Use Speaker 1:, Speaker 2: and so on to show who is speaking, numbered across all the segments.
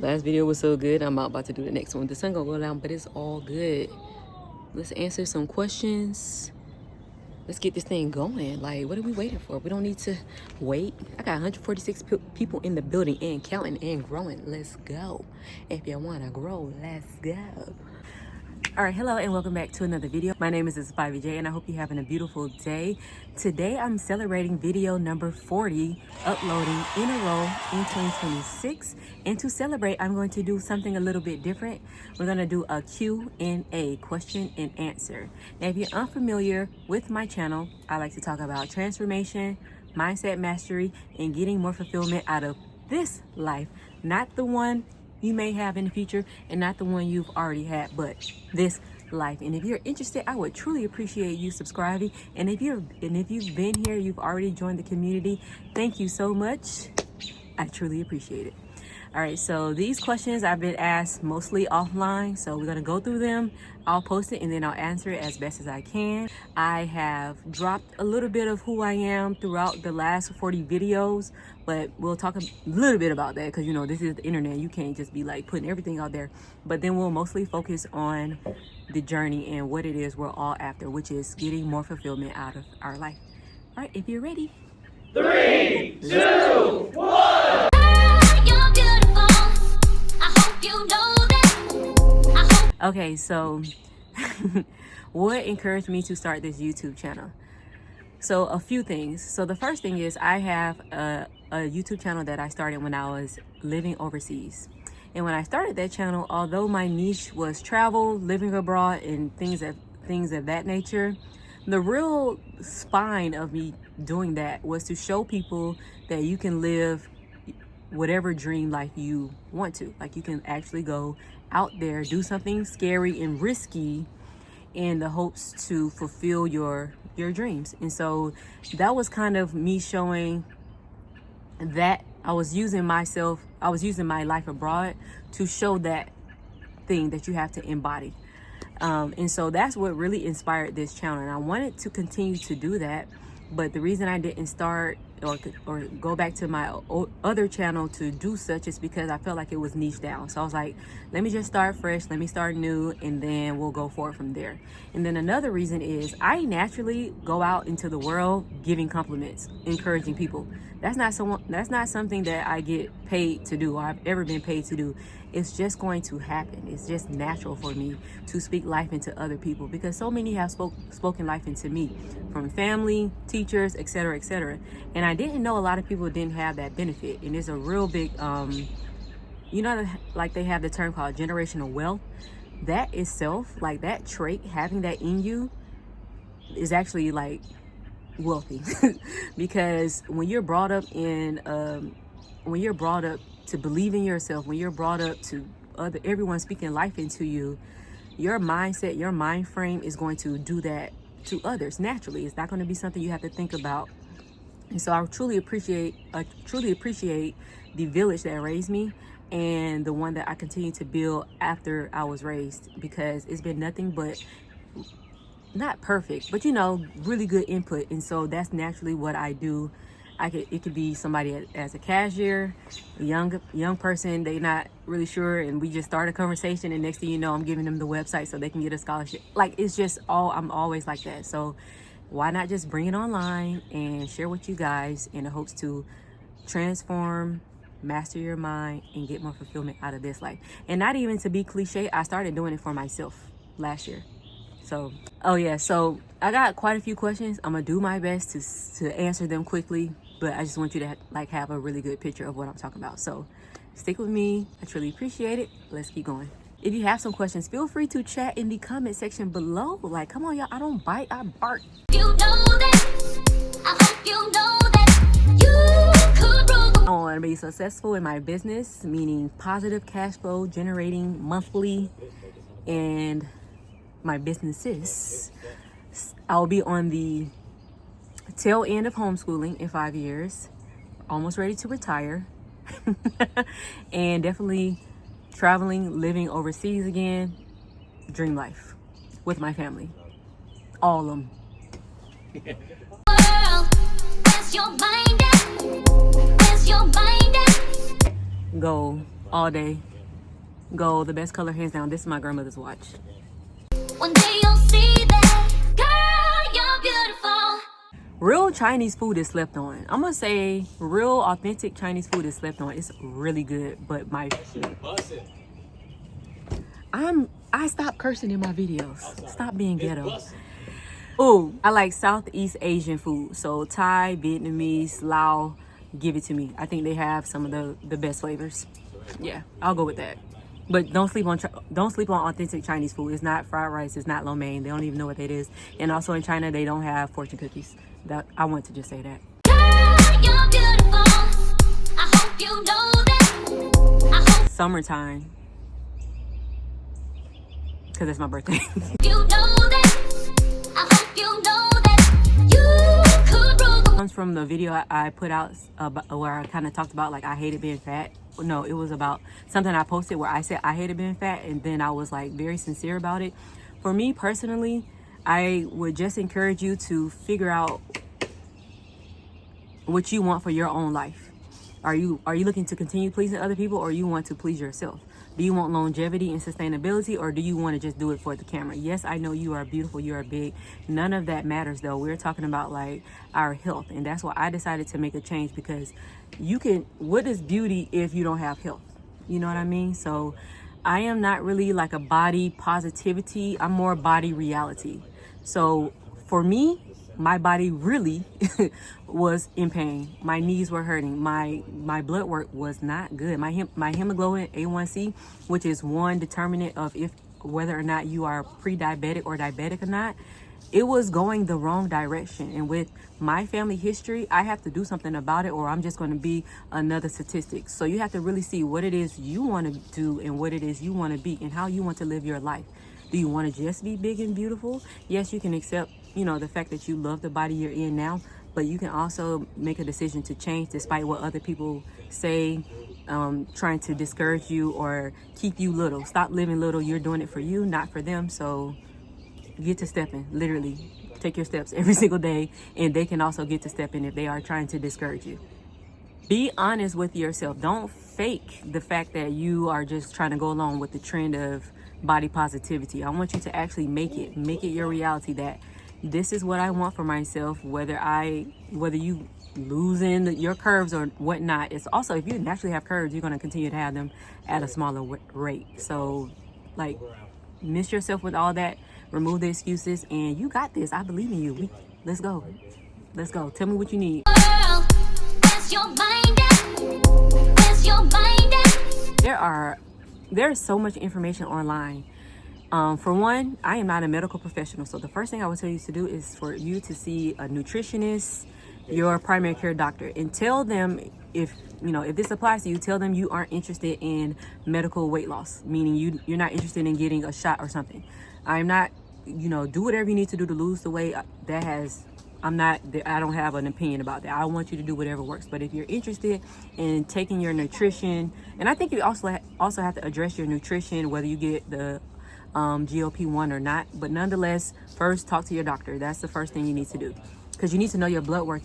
Speaker 1: Last video was so good. I'm about to do the next one. The sun gonna go down, but it's all good. Let's answer some questions. Let's get this thing going. Like, what are we waiting for? We don't need to wait. I got 146 people in the building and counting and growing. Let's go. If you wanna grow, let's go. All right, hello and welcome back to another video. My name is Spivey J and I hope you're having a beautiful day. Today I'm celebrating video number 40, uploading in a row in 2026. And to celebrate, I'm going to do something a little bit different. We're gonna do a Q&A, question and answer. Now, if you're unfamiliar with my channel, I like to talk about transformation, mindset mastery, and getting more fulfillment out of this life, not the one you may have in the future and not the one you've already had, but this life. And if you're interested, I would truly appreciate you subscribing. And if you've been here, you've already joined the community, thank you so much. I truly appreciate it. All right, so these questions I've been asked mostly offline, so we're gonna go through them. I'll post it and then I'll answer it as best as I can. I have dropped a little bit of who I am throughout the last 40 videos, but we'll talk a little bit about that because, you know, this is the internet. You can't just be like putting everything out there. But then we'll mostly focus on the journey and what it is we're all after, which is getting more fulfillment out of our life. All right, if you're ready.
Speaker 2: 3, 2, 1.
Speaker 1: Okay, so what encouraged me to start this YouTube channel? So a few things. So the first thing is I have a YouTube channel that I started when I was living overseas. And when I started that channel, although my niche was travel, living abroad, and things of that nature, the real spine of me doing that was to show people that you can live whatever dream life you want to. Like, you can actually go out there, do something scary and risky in the hopes to fulfill your dreams. And so that was kind of me showing that I was using my life abroad to show that thing that you have to embody. And so that's what really inspired this channel, and I wanted to continue to do that. But the reason I didn't start or go back to my other channel to do such is because I felt like it was niche down. So I was like, let me just start fresh, let me start new, and then we'll go forward from there. And then another reason is I naturally go out into the world giving compliments, encouraging people. That's not something that I get paid to do or I've ever been paid to do. It's just going to happen. It's just natural for me to speak life into other people because so many have spoken life into me, from family, teachers, etc., etc. And I didn't know a lot of people didn't have that benefit. And it's a real big, you know, like they have the term called generational wealth. That itself, like that trait, having that in you is actually like wealthy because when you're brought up to believe in yourself, when you're brought up to everyone speaking life into you, your mindset, your mind frame is going to do that to others naturally. It's not going to be something you have to think about. And so I truly appreciate the village that raised me and the one that I continue to build after I was raised, because it's been nothing but, not perfect, but, you know, really good input. And so that's naturally what I do. It could be somebody as a cashier, a young person, they not really sure, and we just start a conversation, and next thing you know, I'm giving them the website so they can get a scholarship. Like, it's just I'm always like that. So why not just bring it online and share with you guys in the hopes to transform, master your mind, and get more fulfillment out of this life. And not even to be cliche, I started doing it for myself last year. So, oh yeah, so I got quite a few questions. I'm gonna do my best to answer them quickly, but I just want you to like have a really good picture of what I'm talking about. So stick with me. I truly appreciate it. Let's keep going. If you have some questions, feel free to chat in the comment section below. Like, come on, y'all. I don't bite, I bark. You know that. I hope you know that you could rule. I want to be successful in my business, meaning positive cash flow, generating monthly, and my businesses. I'll be on the tail end of homeschooling in 5 years, almost ready to retire, and definitely traveling, living overseas again, dream life with my family, all of them. Goal all day. Gold, the best color hands down. This is my grandmother's watch.
Speaker 3: One day you'll see that, girl, you're beautiful.
Speaker 1: Real Chinese food is slept on. I'm gonna say real authentic Chinese food is slept on. It's really good, but I stopped cursing in my videos. Stop being ghetto. Oh, I like Southeast Asian food. So Thai, Vietnamese, Lao, give it to me. I think they have some of the best flavors. Yeah, I'll go with that. But don't sleep on authentic Chinese food. It's not fried rice. It's not lo mein. They don't even know what that is. And also in China, they don't have fortune cookies. That I want to just say that.
Speaker 3: Girl, you're beautiful. I hope you know that.
Speaker 1: Summertime, because that's my birthday.
Speaker 3: You know that. I hope you know that. You could rule the
Speaker 1: Comes from the video I put out where I kind of talked about like I hated being fat. No, it was about something I posted where I said I hated being fat, and then I was like very sincere about it. For me personally, I would just encourage you to figure out what you want for your own life. Are you looking to continue pleasing other people, or you want to please yourself? Do you want longevity and sustainability, or do you want to just do it for the camera? Yes, I know you are beautiful, you are big. None of that matters though. We're talking about like our health, and that's why I decided to make a change, because what is beauty if you don't have health? You know what I mean? So I am not really like a body positivity. I'm more body reality. So for me, my body really was in pain. My knees were hurting. My blood work was not good. My hemoglobin A1C, which is one determinant of whether or not you are pre-diabetic or diabetic or not, it was going the wrong direction. And with my family history, I have to do something about it, or I'm just going to be another statistic. So you have to really see what it is you want to do and what it is you want to be and how you want to live your life. Do you want to just be big and beautiful? Yes, you can accept, the fact that you love the body you're in now, but you can also make a decision to change despite what other people say, trying to discourage you or keep you little. Stop living little. You're doing it for you, not for them. So get to stepping. Literally take your steps every single day, and they can also get to stepping if they are trying to discourage you. Be honest with yourself. Don't fake the fact that you are just trying to go along with the trend of body positivity. I want you to actually make it your reality that this is what I want for myself, whether you losing your curves or whatnot. It's also, if you naturally have curves, you're going to continue to have them at a smaller rate. So like, miss yourself with all that, remove the excuses, and you got this. I believe in you. Let's go. Tell me what you need.
Speaker 3: world. Where's your mind at? Where's your mind at?
Speaker 1: There's so much information online. For one, I am not a medical professional, so the first thing I would tell you to do is for you to see a nutritionist, your primary care doctor, and tell them if this applies to you. Tell them you aren't interested in medical weight loss, meaning you're not interested in getting a shot or something. I'm not, do whatever you need to do to lose the weight. I don't have an opinion about that. I want you to do whatever works. But if you're interested in taking your nutrition, and I think you also have to address your nutrition, whether you get the GLP-1 or not. But nonetheless, first talk to your doctor. That's the first thing you need to do, because you need to know your blood work.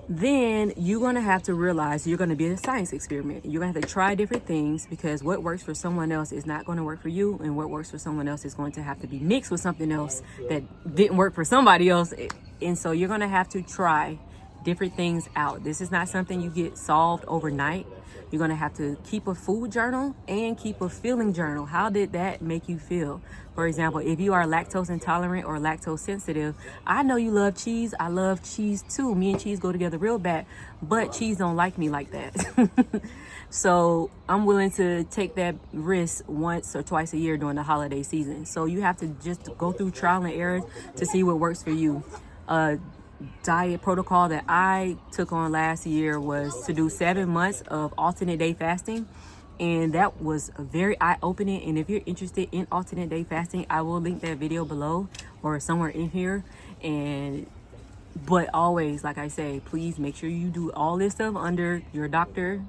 Speaker 1: Then you're going to have to realize you're going to be a science experiment. You're going to have to try different things, because what works for someone else is not going to work for you, and what works for someone else is going to have to be mixed with something else that didn't work for somebody else. And so you're going to have to try different things out. This is not something you get solved overnight. You're going to have to keep a food journal and keep a feeling journal. How did that make you feel? For example, if you are lactose intolerant or lactose sensitive, I know you love cheese. I love cheese too. Me and cheese go together real bad, but cheese don't like me like that. So I'm willing to take that risk once or twice a year during the holiday season. So you have to just go through trial and error to see what works for you. Diet protocol that I took on last year was to do 7 months of alternate day fasting, and that was very eye-opening. And if you're interested in alternate day fasting, I will link that video below or somewhere in here. But always, like I say, please make sure you do all this stuff under your doctor,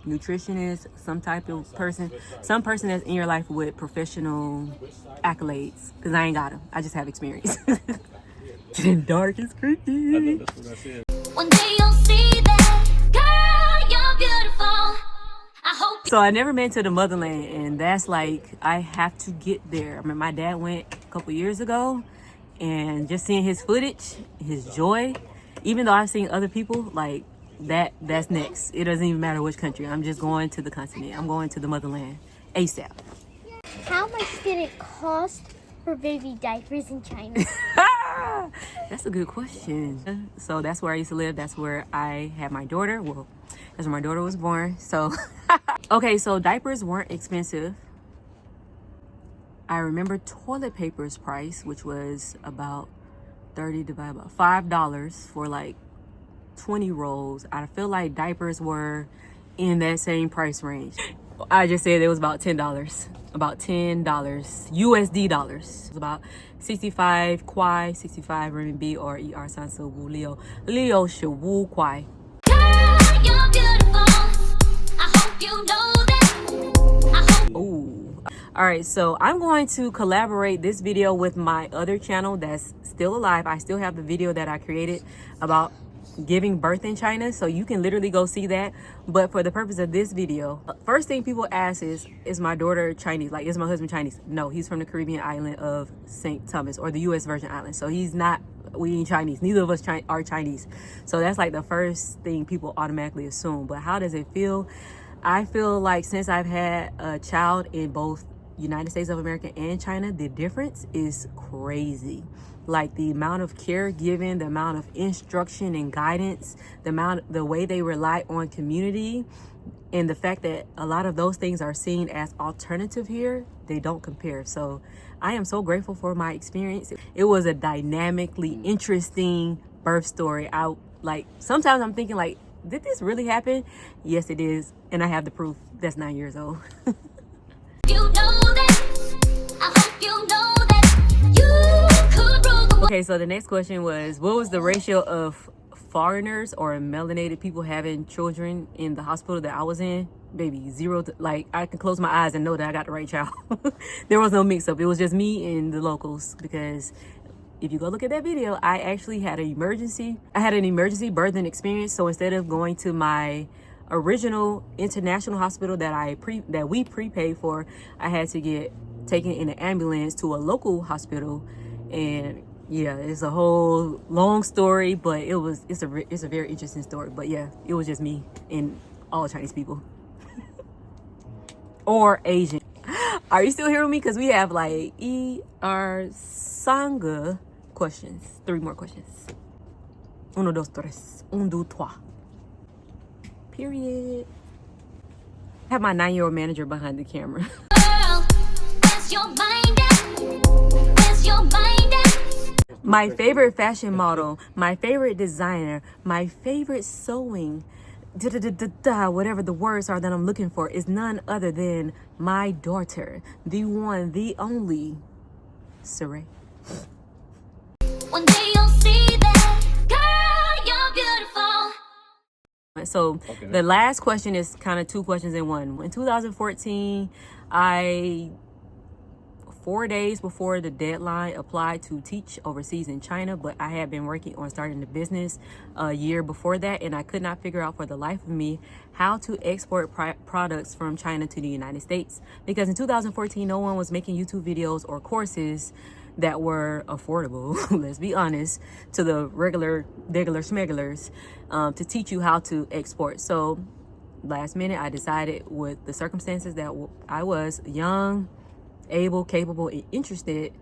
Speaker 1: nutritionist, some person that's in your life with professional accolades, because I ain't got them. I just have experience. Getting dark is creepy.
Speaker 3: One day you'll see that, girl, you're beautiful.
Speaker 1: So I never been to the motherland, and that's like, I have to get there. I mean, my dad went a couple years ago, and just seeing his footage, his joy, even though I've seen other people, like, that's next. It doesn't even matter which country. I'm just going to the continent. I'm going to the motherland ASAP.
Speaker 4: How much did it cost for baby diapers in China?
Speaker 1: That's a good question. So that's where I used to live. That's where I had my daughter. Well, that's where my daughter was born. So, okay, so diapers weren't expensive. I remember toilet paper's price, which was about 30 divided by $5 for like 20 rolls. I feel like diapers were in that same price range. I just said it was about $10. About $10 USD dollars. It was about 65 kwai, 65 renminbi, or ER sansu wu leo leo shi wu kwai.
Speaker 3: Girl, you're beautiful. I hope you know that. I hope.
Speaker 1: Ooh. All right, so I'm going to collaborate this video with my other channel that's still alive. I still have the video that I created about giving birth in China, so you can literally go see that. But for the purpose of this video, first thing people ask is my daughter Chinese? Like, is my husband Chinese? No, he's from the Caribbean island of St. Thomas, or the US Virgin Islands. So he's not, we ain't Chinese. Neither of us are Chinese. So that's like the first thing people automatically assume. But how does it feel? I feel like since I've had a child in both United States of America and China, the difference is crazy. Like the amount of care given, the amount of instruction and guidance, the way they rely on community, and the fact that a lot of those things are seen as alternative here, they don't compare. So I am so grateful for my experience. It was a dynamically interesting birth story. Sometimes I'm thinking like, did this really happen? Yes, it is. And I have the proof. That's 9 years old.
Speaker 3: You know that. I hope you know that. You could rule the world.
Speaker 1: Okay, so the next question was, what was the ratio of foreigners or melanated people having children in the hospital that I was in? Baby, zero. Like, I can close my eyes and know that I got the right child. There was no mix up. It was just me and the locals, because if you go look at that video, I actually had an emergency birthing experience. So instead of going to my original international hospital that we prepaid for, I had to get taken in an ambulance to a local hospital. And yeah, it's a whole long story, but it's a very interesting story. But yeah, it was just me and all Chinese people. Or Asian. Are you still hearing me? Because we have like Sangha questions. 3 more questions. 1, 2, 3. 1, 2, 3. Period. I have my 9-year-old manager behind the camera.
Speaker 3: Girl, where's your mind at? Where's your mind at?
Speaker 1: My favorite fashion model, my favorite designer, my favorite sewing, whatever the words are that I'm looking for, is none other than my daughter, the one, the only, Saray.
Speaker 3: One day you'll see that. Girl, you're beautiful.
Speaker 1: So the last question is kind of 2 questions in one. In 2014, 4 days before the deadline, applied to teach overseas in China, but I had been working on starting the business a year before that, and I could not figure out for the life of me how to export products from China to the United States, because in 2014 no one was making YouTube videos or courses that were affordable, let's be honest, to the regular smegglers, to teach you how to export. So last minute I decided, with the circumstances that I was young, able, capable, and interested,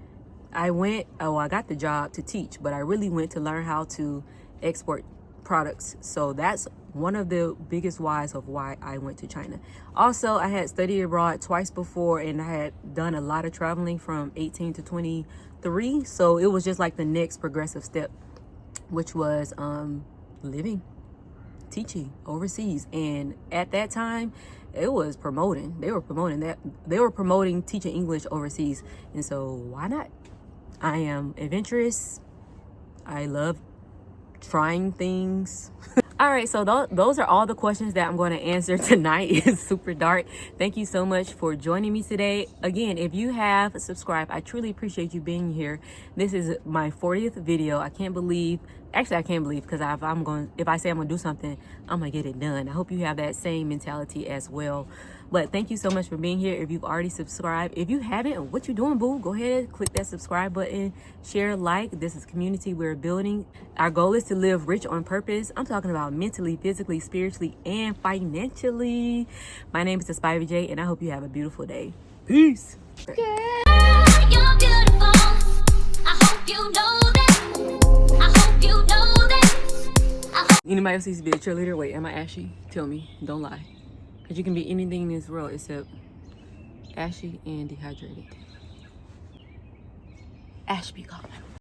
Speaker 1: I got the job to teach, but I really went to learn how to export products. So that's one of the biggest whys of why I went to China. Also, I had studied abroad twice before, and I had done a lot of traveling from 18 to 23. So it was just like the next progressive step, which was living, teaching overseas. And at that time, it was promoting. They were promoting teaching English overseas. And so why not? I am adventurous. I love trying things. All right, so those are all the questions that I'm going to answer tonight. It's super dark. Thank you so much for joining me today. Again, if you have subscribed, I truly appreciate you being here. This is my 40th video. I can't believe Actually, I can't believe, because if I say I'm gonna do something, I'm gonna get it done. I hope you have that same mentality as well. But thank you so much for being here. If you've already subscribed, if you haven't, what you doing, boo? Go ahead, click that subscribe button, share, like. This is community we're building. Our goal is to live rich on purpose. I'm talking about mentally, physically, spiritually, and financially. My name is Aspire J, and I hope you have a beautiful day. Peace.
Speaker 3: You're beautiful. I hope you know that. I hope you know that. I hope
Speaker 1: Anybody else needs to be a cheerleader? Wait, am I ashy? Tell me. Don't lie. Because you can be anything in this world except ashy and dehydrated. Ash be gone.